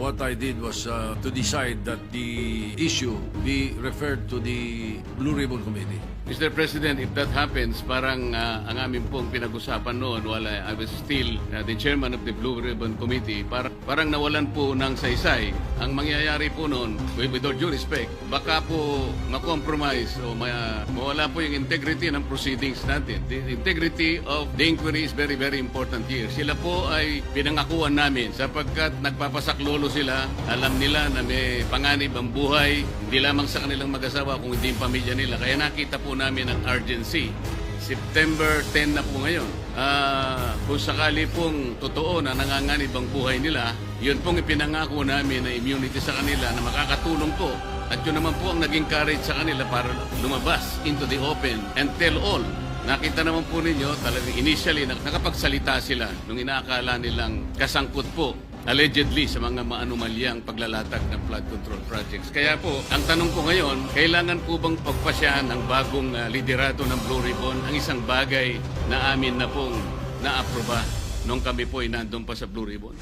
what I did was to decide that the issue be referred to the Blue Ribbon Committee. Mr. President, if that happens, parang ang amin pong pinag-usapan noon while I was still the chairman of the Blue Ribbon Committee, parang nawalan po ng saysay. Ang mangyayari po noon, with all due respect, baka po ma-compromise o mawala po yung integrity ng proceedings natin. The integrity of the inquiry is very, very important here. Sila po ay pinangakuan namin sapagkat nagpapasaklolo sila. Alam nila na may panganib ang buhay, hindi lamang sa kanilang mag-asawa kung hindi yung pamilya nila. Kaya nakita po namin ang urgency. September 10 na po ngayon. Kung sakali pong totoo na nanganganib ang buhay nila, yun pong ipinangako namin na immunity sa kanila na makakatulong po. At yun naman po ang naging courage sa kanila para lumabas into the open and tell all. Nakita naman po ninyo, talagang initially nakapagsalita sila nung inaakala nilang kasangkot po allegedly sa mga maanumalyang paglalatag ng flood control projects. Kaya po, ang tanong ko ngayon, kailangan po bang pagpasyahan ng bagong liderato ng Blue Ribbon ang isang bagay na amin na pong naaproba nung kami po ay nandun pa sa Blue Ribbon?